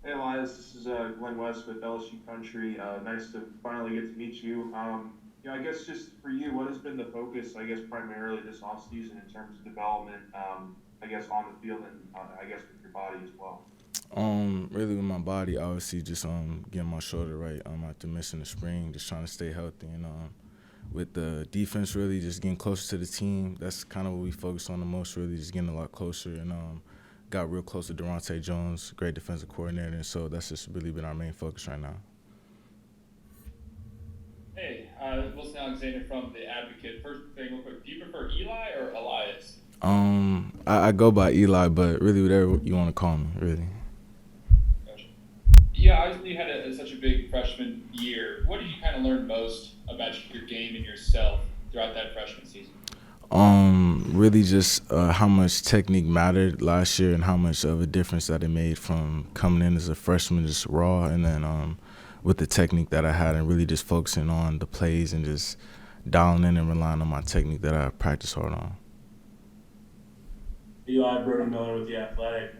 Hey Elias, this is Glenn West with LSU Country. Nice to finally get to meet you. I guess just for you, what has been the focus, I guess, primarily this offseason in terms of development, I guess, on the field and I guess with your body as well? Really with my body, obviously just getting my shoulder right. After missing the spring, just trying to stay healthy and with the defense, really just getting closer to the team. That's kind of what we focus on the most. Really, just getting a lot closer and got real close to Darante Jones, great defensive coordinator, and so that's just really been our main focus right now. Hey, Wilson Alexander from The Advocate. First thing, real quick, do you prefer Eli or Elias? I go by Eli, but really whatever you want to call me, really. Gotcha. Yeah, obviously you had such a big freshman year. What did you kind of learn most about your game and yourself throughout that freshman season? Really just how much technique mattered last year and how much of a difference that it made from coming in as a freshman just raw and then with the technique that I had and really just focusing on the plays and just dialing in and relying on my technique that I practice hard on. Eli Brody Miller with the Athletic.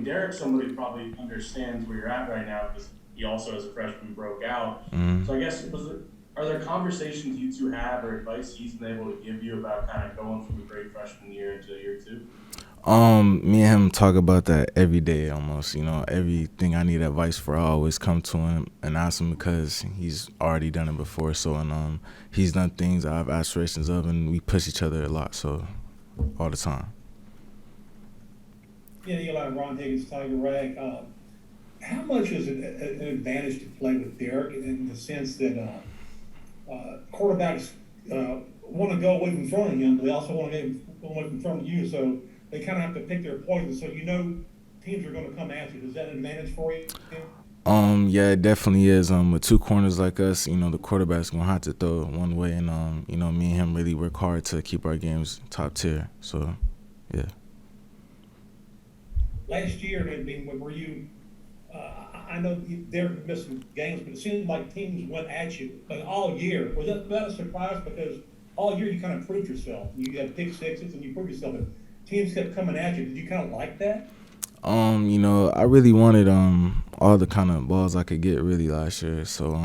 Derek, somebody probably understands where you're at right now because he also, as a freshman, broke out. Mhm. So I guess are there conversations you two have or advice he's been able to give you about kind of going from a great freshman year into year two? Me and him talk about that every day almost. Everything I need advice for, I always come to him and ask him because he's already done it before. So and he's done things I have aspirations of, and we push each other a lot. So all the time. Yeah, Eli, Ron Higgins, Tiger Rag. How much is it an advantage to play with Derek in the sense that quarterbacks want to go away from front of him, but they also want to go away from front of you, so they kind of have to pick their poison. So teams are going to come at you. Is that an advantage for you? Yeah, it definitely is. With two corners like us, the quarterback's gonna have to throw it one way, and me and him really work hard to keep our games top tier. So, yeah. Last year, I mean, were you? I know they're missing games, but it seemed like teams went at you like all year. Was that a surprise? Because all year you kind of proved yourself. You had pick sixes and you proved yourself. But teams kept coming at you. Did you kind of like that? I really wanted all the kind of balls I could get really last year. So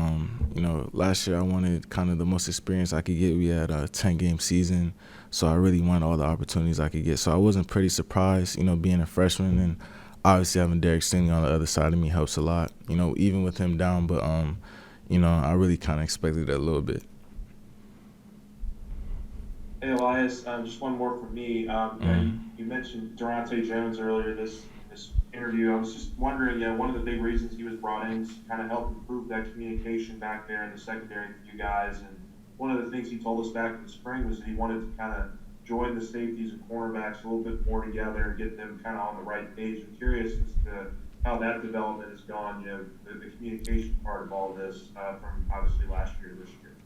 last year I wanted kind of the most experience I could get. We had a 10-game season, so I really wanted all the opportunities I could get. So I wasn't pretty surprised, being a freshman and obviously having Derek standing on the other side of me helps a lot. Even with him down, but I really kind of expected it a little bit. Hey Elias, just one more from me. You mentioned Darante Jones earlier this interview. I was just wondering, one of the big reasons he was brought in is to kind of help improve that communication back there in the secondary for you guys. And one of the things he told us back in the spring was that he wanted to kind of join the safeties and cornerbacks a little bit more together and get them kind of on the right page. I'm curious as to how that development has gone. The communication part of all this from obviously last year to this year.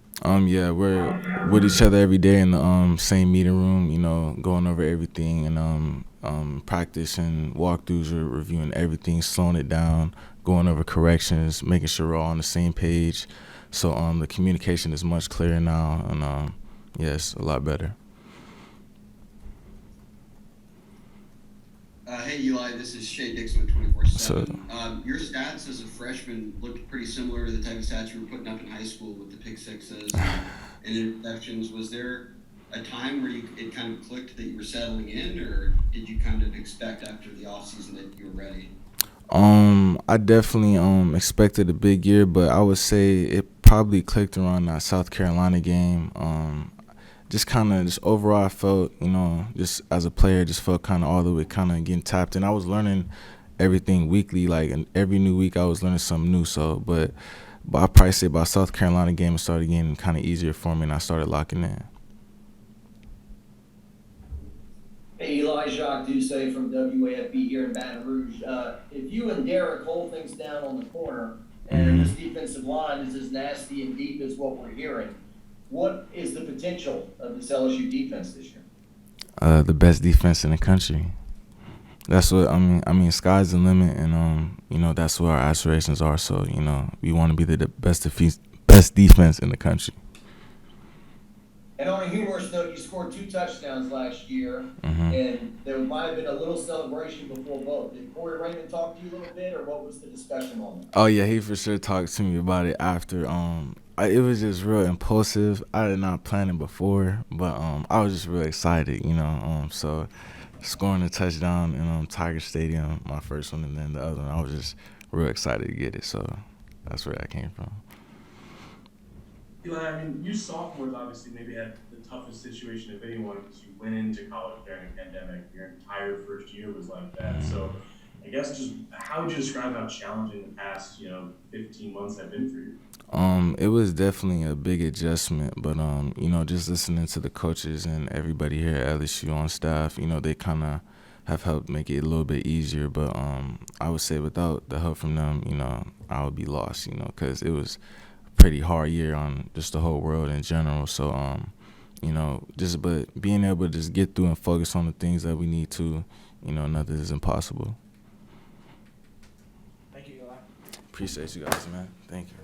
Yeah, we're with each other every day in the same meeting room, going over everything and practicing walkthroughs, or reviewing everything, slowing it down, going over corrections, making sure we're all on the same page. So the communication is much clearer now, and yeah, it's a lot better. Hey Eli, this is Shay Dixon with So 24/7. Your stats as a freshman looked pretty similar to the type of stats you were putting up in high school with the pick sixes and interceptions. Was there a time where it kind of clicked that you were settling in, or did you kind of expect after the offseason that you were ready? I definitely expected a big year, but I would say it probably clicked around that South Carolina game. Just kind of just overall I felt, just as a player, just felt kind of all the way kind of getting tapped in. I was learning everything weekly, like, and every new week I was learning something new. So, but I probably say by South Carolina game it started getting kind of easier for me, and I started locking in. Hey, Eli, Jacques Doucet from WAFB here in Baton Rouge. If you and Derek hold things down on the corner and this defensive line is as nasty and deep as what we're hearing, what is the potential of this LSU defense this year? The best defense in the country. That's what I mean. Sky's the limit, and that's what our aspirations are. So we want to be the best defense in the country. And on a humorous note, you scored 2 touchdowns last year, Mm-hmm. and there might have been a little celebration before both. Did Corey Raymond talk to you a little bit, or what was the discussion on that? Oh yeah, he for sure talked to me about it after. It was just real impulsive. I did not plan it before, but I was just real excited, you know. So scoring a touchdown in Tiger Stadium, my first one, and then the other one, I was just real excited to get it. So that's where that came from. Eli, I mean, you sophomores obviously maybe had the toughest situation of anyone because you went into college during a pandemic. Your entire first year was like that. So I guess just how would you describe how challenging the past, 15 months have been for you? It was definitely a big adjustment, but just listening to the coaches and everybody here at LSU on staff, they kind of have helped make it a little bit easier. But I would say without the help from them, I would be lost, because it was a pretty hard year on just the whole world in general. So but being able to just get through and focus on the things that we need to, nothing is impossible. Thank you, Eli. Appreciate you guys, man. Thank you.